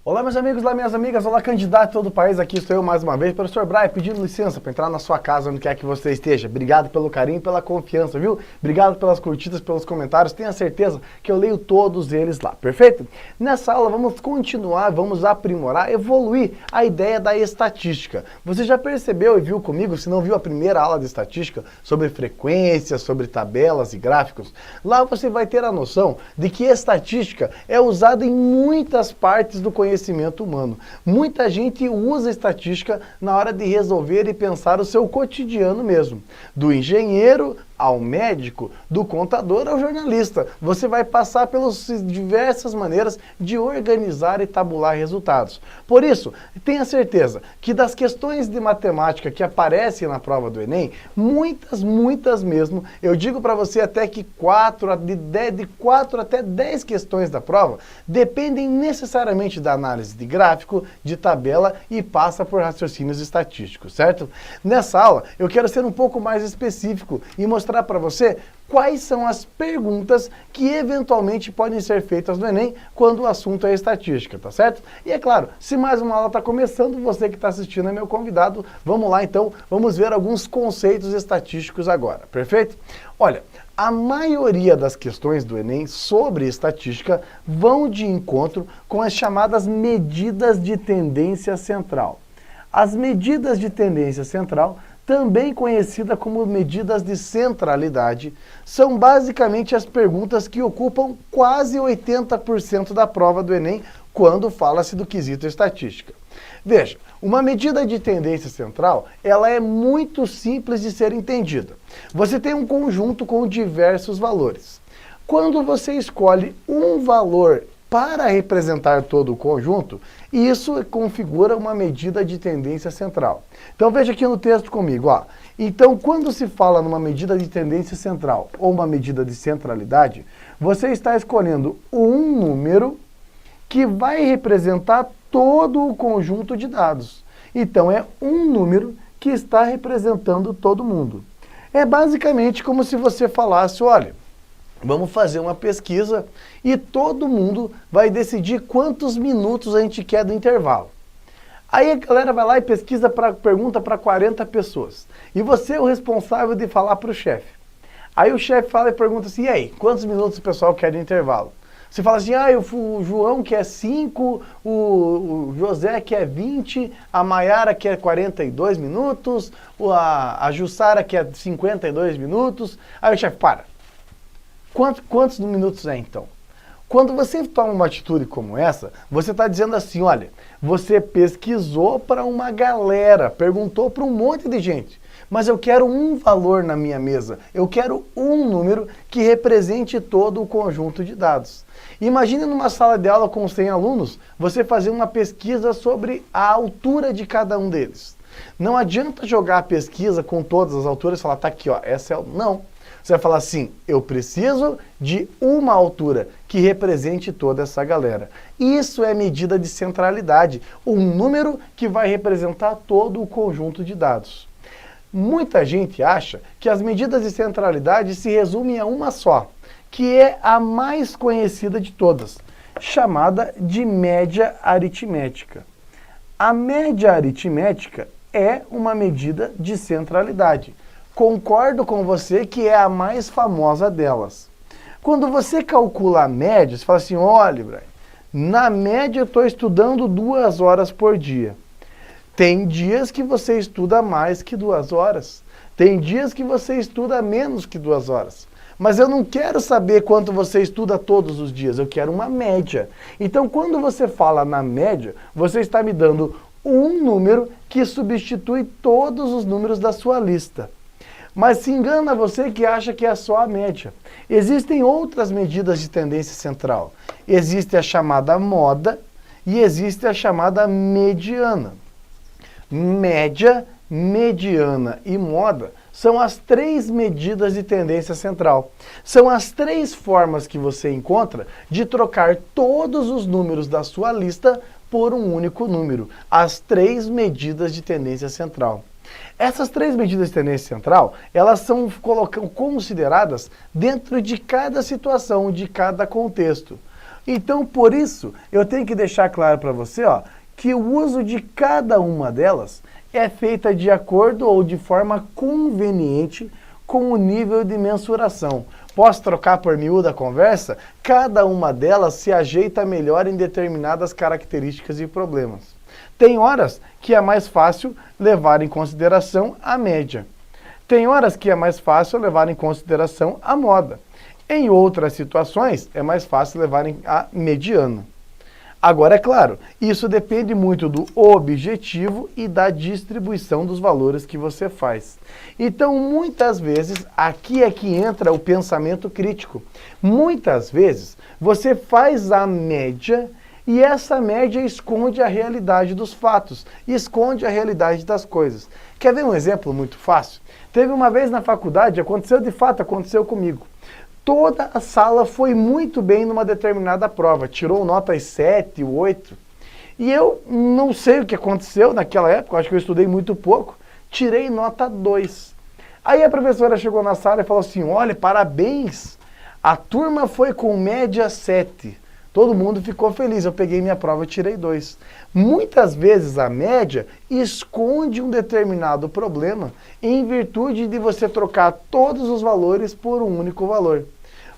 Olá meus amigos, olá minhas amigas, olá candidato de todo o país, aqui estou eu mais uma vez, professor Brian, pedindo licença para entrar na sua casa, onde quer que você esteja. Obrigado pelo carinho e pela confiança, viu? Obrigado pelas curtidas, pelos comentários, tenha certeza que eu leio todos eles lá, perfeito? Nessa aula vamos continuar, vamos aprimorar, evoluir a ideia da estatística. Você já percebeu e viu comigo, se não viu a primeira aula de estatística, sobre frequências, sobre tabelas e gráficos? Lá você vai ter a noção de que estatística é usada em muitas partes do conhecimento humano. Muita gente usa estatística na hora de resolver e pensar o seu cotidiano mesmo. Do engenheiro ao médico, do contador ao jornalista. Você vai passar pelas diversas maneiras de organizar e tabular resultados. Por isso, tenha certeza que das questões de matemática que aparecem na prova do Enem, muitas mesmo, eu digo para você até que 4 até 10 questões da prova dependem necessariamente da análise de gráfico, de tabela e passa por raciocínios estatísticos, certo? Nessa aula, eu quero ser um pouco mais específico e mostrar para você quais são as perguntas que eventualmente podem ser feitas no Enem quando o assunto é estatística, tá certo? E é claro, se mais uma aula está começando, você que está assistindo é meu convidado, vamos lá então, vamos ver alguns conceitos estatísticos agora, perfeito? Olha, a maioria das questões do Enem sobre estatística vão de encontro com as chamadas medidas de tendência central. As medidas de tendência central, também conhecida como medidas de centralidade, são basicamente as perguntas que ocupam quase 80% da prova do Enem quando fala-se do quesito estatística. Veja, uma medida de tendência central, ela é muito simples de ser entendida. Você tem um conjunto com diversos valores. Quando você escolhe um valor para representar todo o conjunto, isso configura uma medida de tendência central. Então veja aqui no texto comigo, ó. Então quando se fala numa medida de tendência central ou uma medida de centralidade, você está escolhendo um número que vai representar todo o conjunto de dados. Então é um número que está representando todo mundo. É basicamente como se você falasse, olha, vamos fazer uma pesquisa e todo mundo vai decidir quantos minutos a gente quer do intervalo. Aí a galera vai lá e pesquisa, pergunta para 40 pessoas. E você é o responsável de falar para o chefe. Aí o chefe fala e pergunta assim, e aí, quantos minutos o pessoal quer de intervalo? Você fala assim, o João quer 5, o José quer 20, a Maiara quer 42 minutos, a Jussara quer 52 minutos. Aí o chefe, para. Quantos minutos é então? Quando você toma uma atitude como essa, você está dizendo assim, olha, você pesquisou para uma galera, perguntou para um monte de gente, mas eu quero um valor na minha mesa, eu quero um número que represente todo o conjunto de dados. Imagine numa sala de aula com 100 alunos, você fazer uma pesquisa sobre a altura de cada um deles. Não adianta jogar a pesquisa com todas as alturas e falar, tá aqui, ó, essa é o... Não. Você vai falar assim, eu preciso de uma altura que represente toda essa galera. Isso é medida de centralidade, um número que vai representar todo o conjunto de dados. Muita gente acha que as medidas de centralidade se resumem a uma só, que é a mais conhecida de todas, chamada de média aritmética. A média aritmética é uma medida de centralidade. Concordo com você que é a mais famosa delas. Quando você calcula a média, você fala assim, olha, Brian, na média eu estou estudando 2 horas por dia. Tem dias que você estuda mais que 2 horas. Tem dias que você estuda menos que 2 horas. Mas eu não quero saber quanto você estuda todos os dias, eu quero uma média. Então quando você fala na média, você está me dando um número que substitui todos os números da sua lista. Mas se engana você que acha que é só a média. Existem outras medidas de tendência central. Existe a chamada moda e existe a chamada mediana. Média, mediana e moda são as 3 medidas de tendência central. São as 3 formas que você encontra de trocar todos os números da sua lista por um único número. As 3 medidas de tendência central. Essas 3 medidas de tendência central, elas são consideradas dentro de cada situação, de cada contexto. Então, por isso, eu tenho que deixar claro para você, ó, que o uso de cada uma delas é feita de acordo ou de forma conveniente com o nível de mensuração. Posso trocar por miúda a conversa? Cada uma delas se ajeita melhor em determinadas características e problemas. Tem horas que é mais fácil levar em consideração a média. Tem horas que é mais fácil levar em consideração a moda. Em outras situações, é mais fácil levar a mediana. Agora, é claro, isso depende muito do objetivo e da distribuição dos valores que você faz. Então, muitas vezes, aqui é que entra o pensamento crítico. Muitas vezes, você faz a média e essa média esconde a realidade dos fatos, esconde a realidade das coisas. Quer ver um exemplo muito fácil? Teve uma vez na faculdade, aconteceu comigo. Toda a sala foi muito bem numa determinada prova, tirou notas 7, 8. E eu não sei o que aconteceu naquela época, acho que eu estudei muito pouco, tirei nota 2. Aí a professora chegou na sala e falou assim, olha, parabéns, a turma foi com média 7. Todo mundo ficou feliz, eu peguei minha prova e tirei 2. Muitas vezes a média esconde um determinado problema em virtude de você trocar todos os valores por um único valor.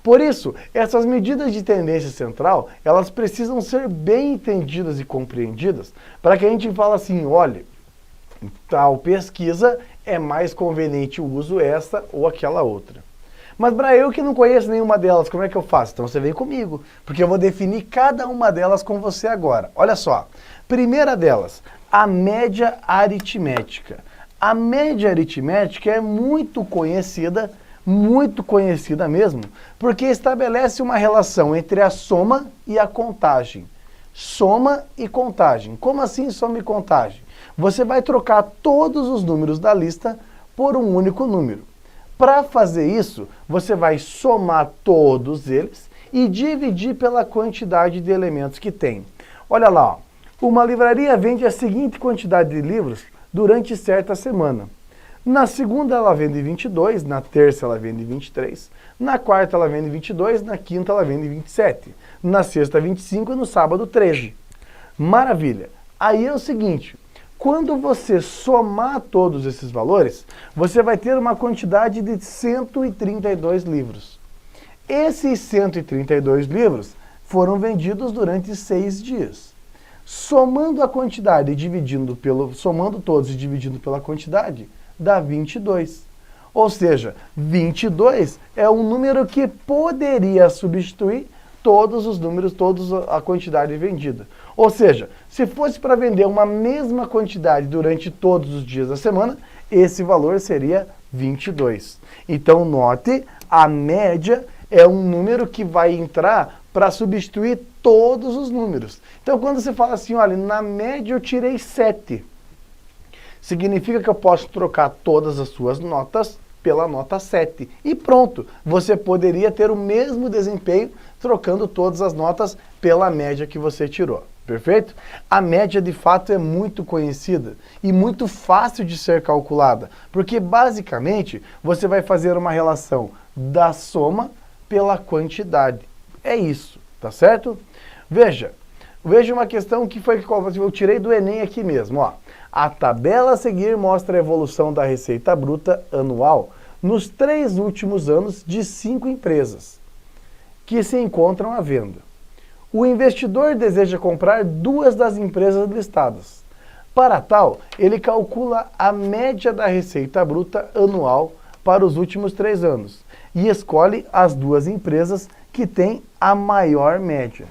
Por isso, essas medidas de tendência central, elas precisam ser bem entendidas e compreendidas para que a gente fale assim, olha, tal pesquisa é mais conveniente o uso essa ou aquela outra. Mas para eu que não conheço nenhuma delas, como é que eu faço? Então você vem comigo, porque eu vou definir cada uma delas com você agora. Olha só, primeira delas, a média aritmética. A média aritmética é muito conhecida mesmo, porque estabelece uma relação entre a soma e a contagem. Soma e contagem. Como assim soma e contagem? Você vai trocar todos os números da lista por um único número. Para fazer isso, você vai somar todos eles e dividir pela quantidade de elementos que tem. Olha lá, ó. Uma livraria vende a seguinte quantidade de livros durante certa semana. Na segunda ela vende 22, na terça ela vende 23, na quarta ela vende 22, na quinta ela vende 27, na sexta 25 e no sábado 13. Maravilha! Aí é o seguinte, quando você somar todos esses valores, você vai ter uma quantidade de 132 livros. Esses 132 livros foram vendidos durante 6 dias. Somando a quantidade e somando todos e dividindo pela quantidade, dá 22. Ou seja, 22 é um número que poderia substituir todos os números, toda a quantidade vendida. Ou seja, se fosse para vender uma mesma quantidade durante todos os dias da semana, esse valor seria 22. Então note, a média é um número que vai entrar para substituir todos os números. Então quando você fala assim, olha, na média eu tirei 7, significa que eu posso trocar todas as suas notas pela nota 7. E pronto, você poderia ter o mesmo desempenho trocando todas as notas pela média que você tirou. Perfeito? A média, de fato, é muito conhecida e muito fácil de ser calculada, porque, basicamente, você vai fazer uma relação da soma pela quantidade. É isso, tá certo? Veja uma questão que eu tirei do Enem aqui mesmo, ó. A tabela a seguir mostra a evolução da receita bruta anual nos 3 últimos anos de 5 empresas que se encontram à venda. O investidor deseja comprar 2 das empresas listadas. Para tal, ele calcula a média da receita bruta anual para os últimos 3 anos e escolhe as 2 empresas que têm a maior média.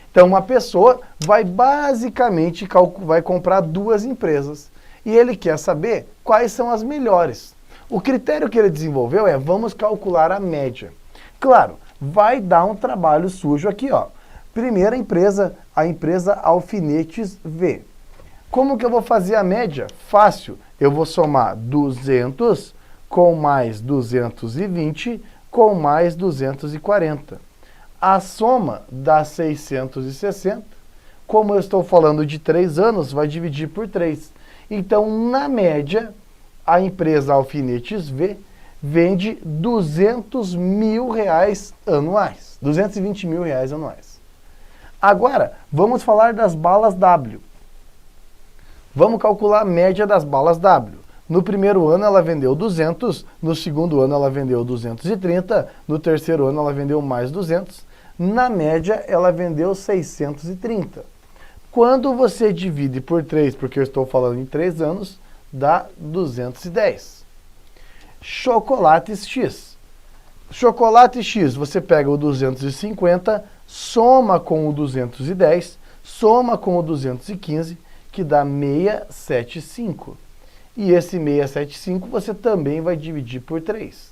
Então, uma pessoa vai basicamente vai comprar 2 empresas e ele quer saber quais são as melhores. O critério que ele desenvolveu é, vamos calcular a média. Claro, vai dar um trabalho sujo aqui, ó. Primeira empresa, a empresa Alfinetes V. Como que eu vou fazer a média? Fácil, eu vou somar 200 com mais 220 com mais 240. A soma dá 660. Como eu estou falando de 3 anos, vai dividir por 3. Então, na média, a empresa Alfinetes V vende R$200 mil anuais. R$220 mil anuais. Agora, vamos falar das balas W. Vamos calcular a média das balas W. No primeiro ano ela vendeu 200, no segundo ano ela vendeu 230, no terceiro ano ela vendeu mais 200, na média ela vendeu 630. Quando você divide por 3, porque eu estou falando em 3 anos, dá 210. Chocolates X. Chocolate X, você pega o 250, soma com o 210, soma com o 215, que dá 675. E esse 675 você também vai dividir por 3.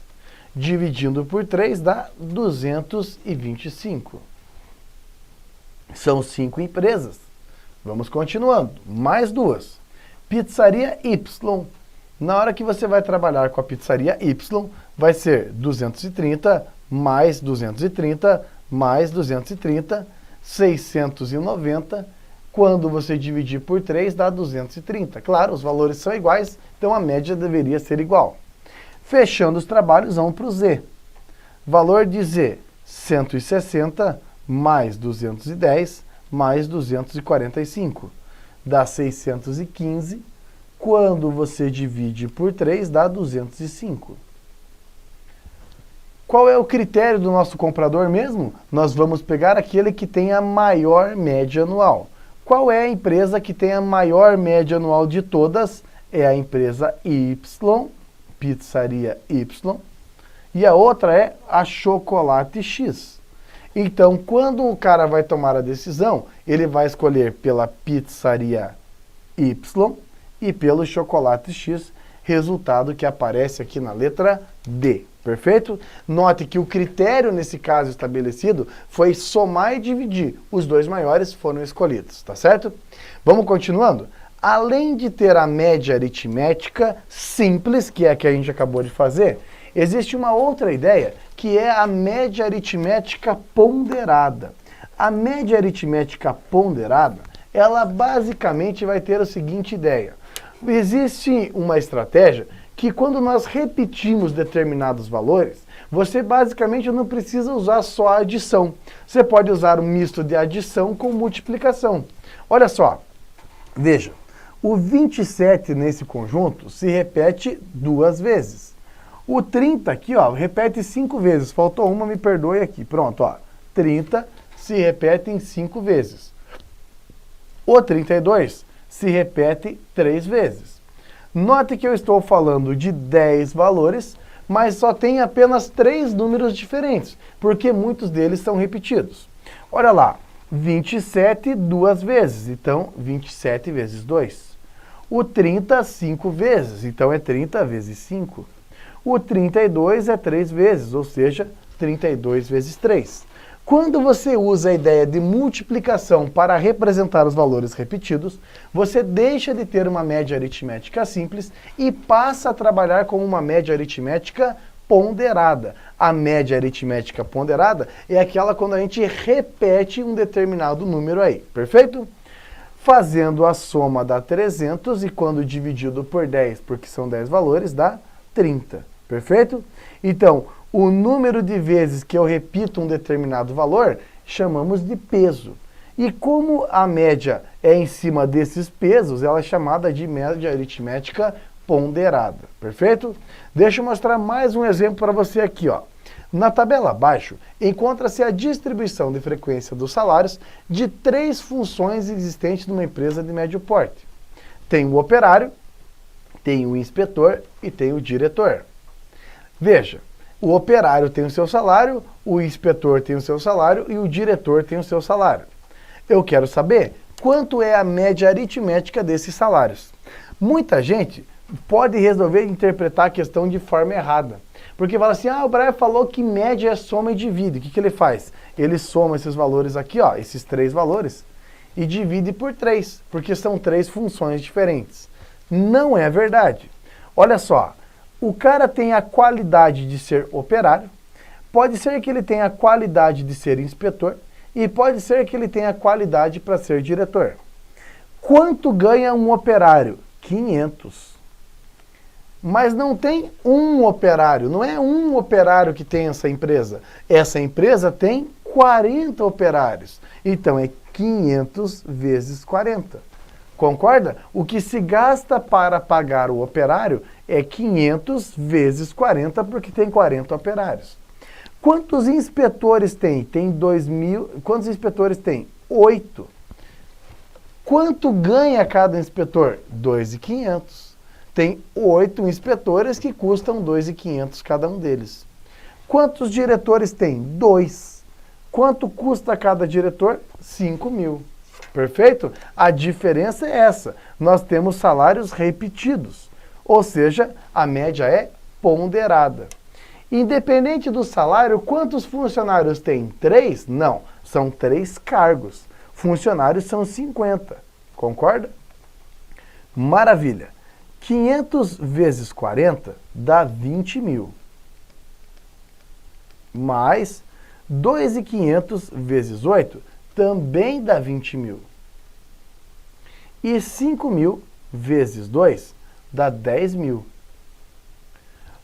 Dividindo por 3 dá 225. São 5 empresas. Vamos continuando. Mais 2. Pizzaria Y. Na hora que você vai trabalhar com a pizzaria Y, vai ser 230 mais 230 mais 230, 690. Quando você dividir por 3, dá 230. Claro, os valores são iguais, então a média deveria ser igual. Fechando os trabalhos, vamos para o Z. Valor de Z, 160 mais 210 mais 245. Dá 615. Quando você divide por 3, dá 205. Qual é o critério do nosso comprador mesmo? Nós vamos pegar aquele que tem a maior média anual. Qual é a empresa que tem a maior média anual de todas? É a empresa Y, Pizzaria Y, e a outra é a Chocolate X. Então, quando o cara vai tomar a decisão, ele vai escolher pela Pizzaria Y e pelo Chocolate X, resultado que aparece aqui na letra D. Perfeito? Note que o critério nesse caso estabelecido foi somar e dividir. Os dois maiores foram escolhidos, tá certo? Vamos continuando? Além de ter a média aritmética simples, que é a que a gente acabou de fazer, existe uma outra ideia, que é a média aritmética ponderada. A média aritmética ponderada, ela basicamente vai ter a seguinte ideia. Existe uma estratégia que quando nós repetimos determinados valores, você basicamente não precisa usar só a adição. Você pode usar um misto de adição com multiplicação. Olha só, veja, o 27 nesse conjunto se repete 2 vezes. O 30 aqui, ó, repete 5 vezes. Faltou uma, me perdoe aqui. Pronto, ó. 30 se repete em 5 vezes. O 32 se repete 3 vezes. Note que eu estou falando de 10 valores, mas só tem apenas 3 números diferentes, porque muitos deles são repetidos. Olha lá, 27 2 vezes, então 27 vezes 2. O 30 5 vezes, então é 30 vezes 5. O 32 é 3 vezes, ou seja, 32 vezes 3. Quando você usa a ideia de multiplicação para representar os valores repetidos, você deixa de ter uma média aritmética simples e passa a trabalhar com uma média aritmética ponderada. A média aritmética ponderada é aquela quando a gente repete um determinado número aí, perfeito? Fazendo a soma dá 300 e quando dividido por 10, porque são 10 valores, dá 30, perfeito? Então, o número de vezes que eu repito um determinado valor, chamamos de peso. E como a média é em cima desses pesos, ela é chamada de média aritmética ponderada. Perfeito? Deixa eu mostrar mais um exemplo para você aqui, ó. Na tabela abaixo, encontra-se a distribuição de frequência dos salários de 3 funções existentes numa empresa de médio porte. Tem o operário, tem o inspetor e tem o diretor. Veja, o operário tem o seu salário, o inspetor tem o seu salário e o diretor tem o seu salário. Eu quero saber quanto é a média aritmética desses salários. Muita gente pode resolver interpretar a questão de forma errada. Porque fala assim, o Brian falou que média é soma e divide. O que ele faz? Ele soma esses valores aqui, ó, esses 3 valores, e divide por 3, porque são 3 funções diferentes. Não é verdade. Olha só. O cara tem a qualidade de ser operário, pode ser que ele tenha a qualidade de ser inspetor e pode ser que ele tenha a qualidade para ser diretor. Quanto ganha um operário? 500. Mas não tem um operário, não é um operário que tem essa empresa. Essa empresa tem 40 operários. Então é 500 vezes 40. Concorda? O que se gasta para pagar o operário é 500 vezes 40, porque tem 40 operários. Quantos inspetores tem? Tem 2.000. Quantos inspetores tem? 8. Quanto ganha cada inspetor? 2.500. Tem 8 inspetores que custam 2.500 cada um deles. Quantos diretores tem? 2. Quanto custa cada diretor? 5.000. Perfeito? A diferença é essa. Nós temos salários repetidos. Ou seja, a média é ponderada. Independente do salário, quantos funcionários tem? 3? Não, são 3 cargos. Funcionários são 50. Concorda? Maravilha. 500 vezes 40 dá 20.000. Mais 2.500 vezes 8 também dá 20.000. E 5.000 vezes 2 dá 10.000.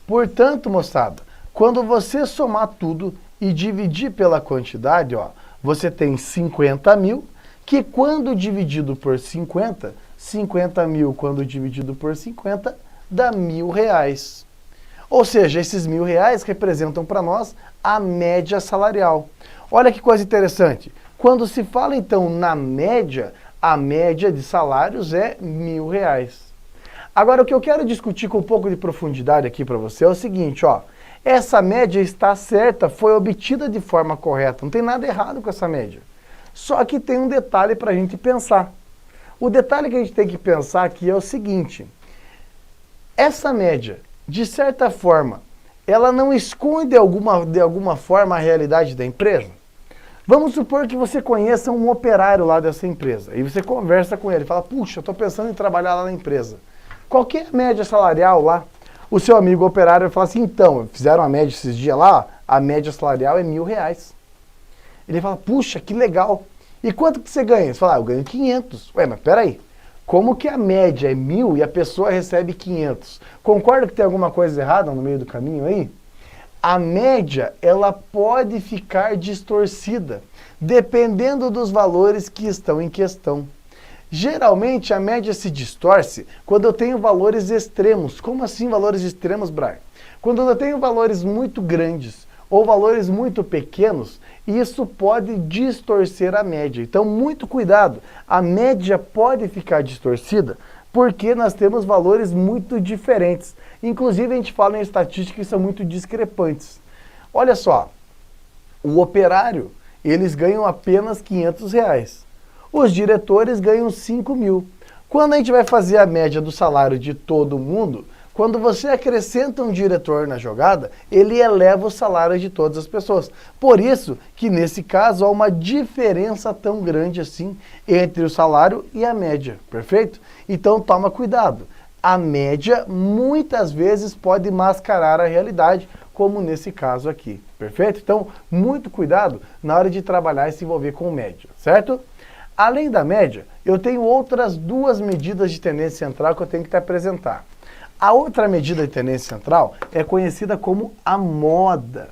Portanto, moçada, quando você somar tudo e dividir pela quantidade, ó, você tem 50.000, que quando dividido por 50, 50.000 quando dividido por 50, dá R$1.000. Ou seja, esses R$1.000 representam para nós a média salarial. Olha que coisa interessante. Quando se fala, então, na média, a média de salários é R$1.000. Agora, o que eu quero discutir com um pouco de profundidade aqui para você é o seguinte, ó. Essa média está certa, foi obtida de forma correta. Não tem nada errado com essa média. Só que tem um detalhe para a gente pensar. O detalhe que a gente tem que pensar aqui é o seguinte. Essa média, de certa forma, ela não esconde de alguma forma a realidade da empresa? Vamos supor que você conheça um operário lá dessa empresa. E você conversa com ele, fala, puxa, eu estou pensando em trabalhar lá na empresa. Qual que é a média salarial lá? O seu amigo operário fala assim, então, fizeram a média esses dias lá, a média salarial é R$1.000. Ele fala, puxa, que legal. E quanto que você ganha? Você fala, eu ganho 500. Ué, mas peraí, como que a média é 1.000 e a pessoa recebe 500? Concorda que tem alguma coisa errada no meio do caminho aí? A média, ela pode ficar distorcida, dependendo dos valores que estão em questão. Geralmente, a média se distorce quando eu tenho valores extremos. Como assim valores extremos, Brian? Quando eu tenho valores muito grandes ou valores muito pequenos, isso pode distorcer a média. Então, muito cuidado. A média pode ficar distorcida porque nós temos valores muito diferentes. Inclusive, a gente fala em estatísticas que são muito discrepantes. Olha só, o operário, eles ganham apenas R$500. Os diretores ganham 5.000. Quando a gente vai fazer a média do salário de todo mundo, quando você acrescenta um diretor na jogada, ele eleva o salário de todas as pessoas. Por isso que nesse caso há uma diferença tão grande assim entre o salário e a média, perfeito? Então toma cuidado. A média muitas vezes pode mascarar a realidade, como nesse caso aqui, perfeito? Então muito cuidado na hora de trabalhar e se envolver com média, certo? Além da média, eu tenho outras 2 medidas de tendência central que eu tenho que te apresentar. A outra medida de tendência central é conhecida como a moda.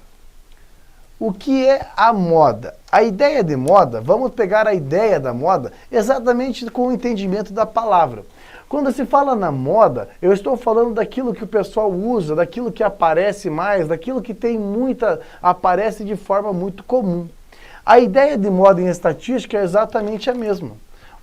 O que é a moda? A ideia de moda, vamos pegar a ideia da moda exatamente com o entendimento da palavra. Quando se fala na moda, eu estou falando daquilo que o pessoal usa, daquilo que aparece mais, daquilo que tem aparece de forma muito comum. A ideia de moda em estatística é exatamente a mesma.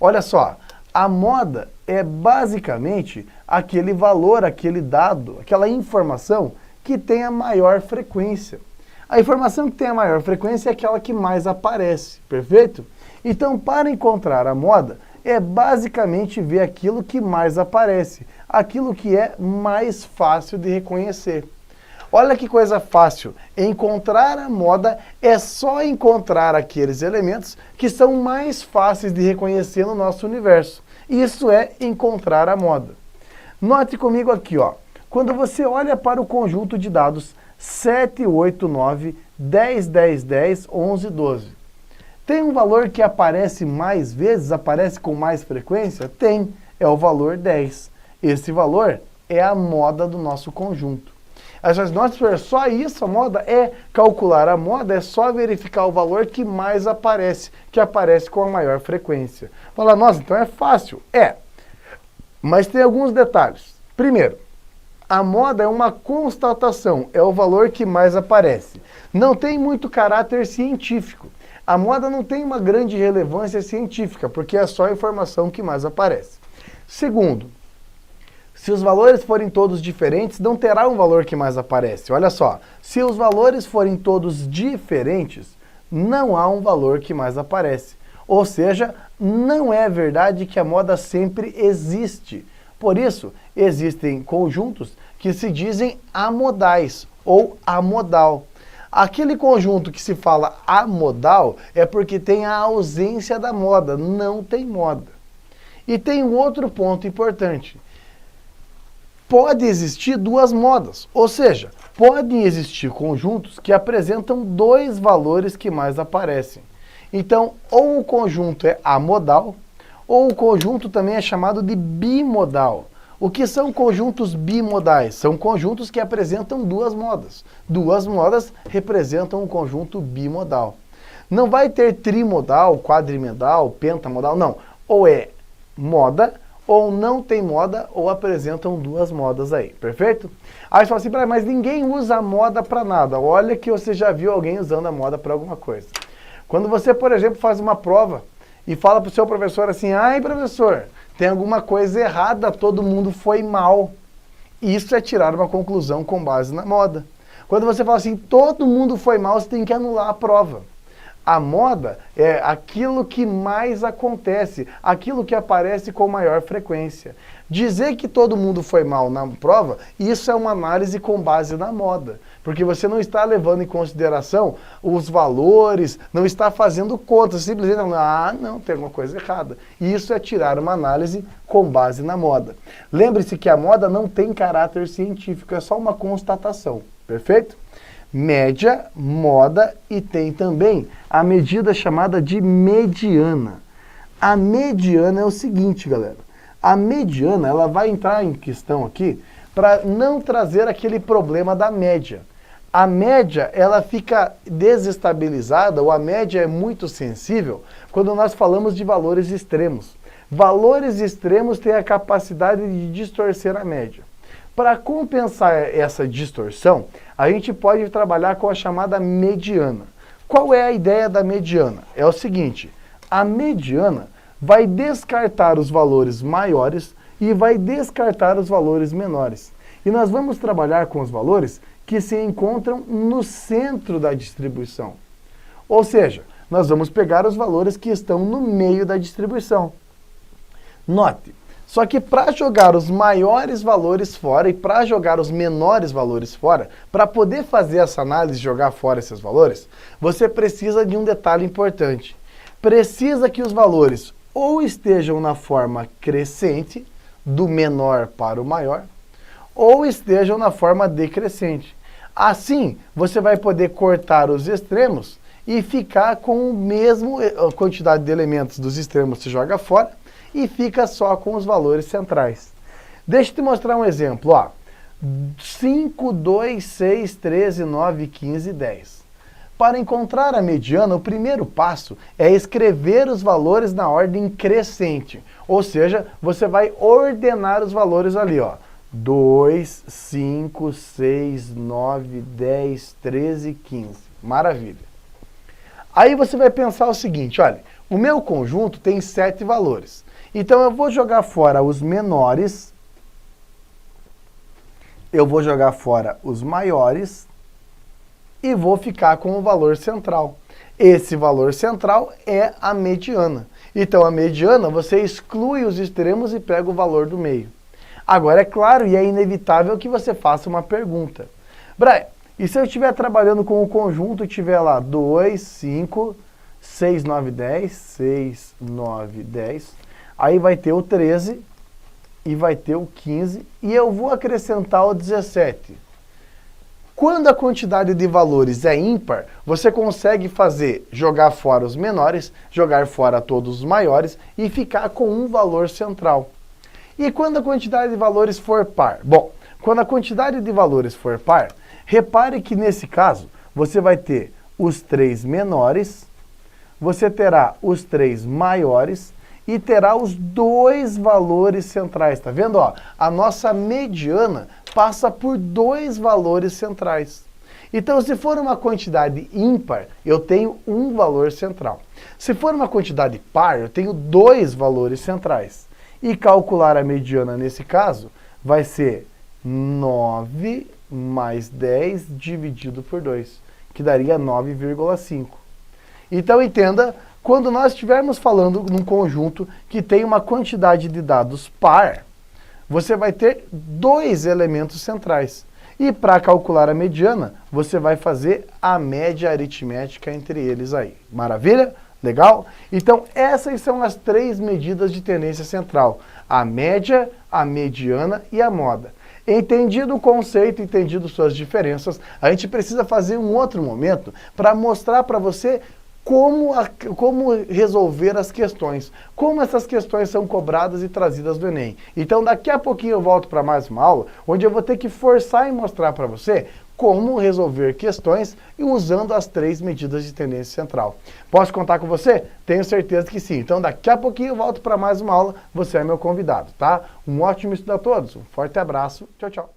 Olha só, a moda é basicamente aquele valor, aquele dado, aquela informação que tem a maior frequência. A informação que tem a maior frequência é aquela que mais aparece, perfeito? Então, para encontrar a moda, é basicamente ver aquilo que mais aparece, aquilo que é mais fácil de reconhecer. Olha que coisa fácil, encontrar a moda é só encontrar aqueles elementos que são mais fáceis de reconhecer no nosso universo. Isso é encontrar a moda. Note comigo aqui, ó. Quando você olha para o conjunto de dados 7, 8, 9, 10, 10, 10, 11, 12. Tem um valor que aparece mais vezes, aparece com mais frequência? Tem, é o valor 10. Esse valor é a moda do nosso conjunto. Aí você diz, nossa, professor, é só isso a moda? É calcular a moda, é só verificar o valor que mais aparece, que aparece com a maior frequência. Fala, nossa, então é fácil. É, mas tem alguns detalhes. Primeiro, a moda é uma constatação, é o valor que mais aparece. Não tem muito caráter científico. A moda não tem uma grande relevância científica, porque é só a informação que mais aparece. Segundo, se os valores forem todos diferentes, não terá um valor que mais aparece. Olha só, se os valores forem todos diferentes, não há um valor que mais aparece. Ou seja, não é verdade que a moda sempre existe. Por isso, existem conjuntos que se dizem amodais ou amodal. Aquele conjunto que se fala amodal é porque tem a ausência da moda, não tem moda. E tem um outro ponto importante. Pode existir duas modas, ou seja, podem existir conjuntos que apresentam dois valores que mais aparecem. Então, ou o conjunto é amodal, ou o conjunto também é chamado de bimodal. O que são conjuntos bimodais? São conjuntos que apresentam duas modas. Duas modas representam um conjunto bimodal. Não vai ter trimodal, quadrimodal, pentamodal, não. Ou é moda, ou não tem moda, ou apresentam duas modas aí, perfeito? Aí você fala assim, mas ninguém usa a moda para nada. Olha que você já viu alguém usando a moda para alguma coisa. Quando você, por exemplo, faz uma prova e fala para o seu professor assim, ai professor, tem alguma coisa errada, todo mundo foi mal. Isso é tirar uma conclusão com base na moda. Quando você fala assim, todo mundo foi mal, você tem que anular a prova. A moda é aquilo que mais acontece, aquilo que aparece com maior frequência. Dizer que todo mundo foi mal na prova, isso é uma análise com base na moda. Porque você não está levando em consideração os valores, não está fazendo contas, simplesmente não, tem alguma coisa errada. E isso é tirar uma análise com base na moda. Lembre-se que a moda não tem caráter científico, é só uma constatação, perfeito? Média, moda e tem também a medida chamada de mediana. A mediana é o seguinte, galera. A mediana, ela vai entrar em questão aqui para não trazer aquele problema da média. A média, ela fica desestabilizada, ou a média é muito sensível, quando nós falamos de valores extremos. Valores extremos têm a capacidade de distorcer a média. Para compensar essa distorção, a gente pode trabalhar com a chamada mediana. Qual é a ideia da mediana? É o seguinte, a mediana vai descartar os valores maiores e vai descartar os valores menores. E nós vamos trabalhar com os valores que se encontram no centro da distribuição. Ou seja, nós vamos pegar os valores que estão no meio da distribuição. Note, só que para jogar os maiores valores fora e para jogar os menores valores fora, para poder fazer essa análise e jogar fora esses valores, você precisa de um detalhe importante. Precisa que os valores ou estejam na forma crescente, do menor para o maior, ou estejam na forma decrescente. Assim, você vai poder cortar os extremos e ficar com o mesmo quantidade de elementos dos extremos que você joga fora e fica só com os valores centrais. Deixa eu te mostrar um exemplo. Ó. 5, 2, 6, 13, 9, 15 e 10. Para encontrar a mediana, o primeiro passo é escrever os valores na ordem crescente. Ou seja, você vai ordenar os valores ali, ó. 2, 5, 6, 9, 10, 13, 15. Maravilha. Aí você vai pensar o seguinte, olha, o meu conjunto tem 7 valores. Então eu vou jogar fora os menores, eu vou jogar fora os maiores e vou ficar com o valor central. Esse valor central é a mediana. Então a mediana você exclui os extremos e pega o valor do meio. Agora é claro e é inevitável que você faça uma pergunta. Brian, e se eu estiver trabalhando com o conjunto e tiver lá 2, 5, 6, 9, 10, 6, 9, 10, aí vai ter o 13 e vai ter o 15 e eu vou acrescentar o 17. Quando a quantidade de valores é ímpar, você consegue jogar fora os menores, jogar fora todos os maiores e ficar com um valor central. E quando a quantidade de valores for par? Bom, Quando a quantidade de valores for par, repare que nesse caso, você vai ter os 3 menores, você terá os 3 maiores e terá os 2 valores centrais. Tá vendo? Ó, a nossa mediana passa por 2 valores centrais. Então, se for uma quantidade ímpar, eu tenho um valor central. Se for uma quantidade par, eu tenho 2 valores centrais. E calcular a mediana nesse caso vai ser 9 mais 10 dividido por 2, que daria 9,5. Então entenda, quando nós estivermos falando num conjunto que tem uma quantidade de dados par, você vai ter 2 elementos centrais. E para calcular a mediana, você vai fazer a média aritmética entre eles aí. Maravilha? Legal? Então essas são as 3 medidas de tendência central. A média, a mediana e a moda. Entendido o conceito, entendido suas diferenças, a gente precisa fazer um outro momento para mostrar para você como resolver as questões, como essas questões são cobradas e trazidas do Enem. Então daqui a pouquinho eu volto para mais uma aula, onde eu vou ter que forçar e mostrar para você como resolver questões usando as 3 medidas de tendência central. Posso contar com você? Tenho certeza que sim. Então daqui a pouquinho eu volto para mais uma aula, você é meu convidado, tá? Um ótimo estudo a todos, um forte abraço, tchau, tchau.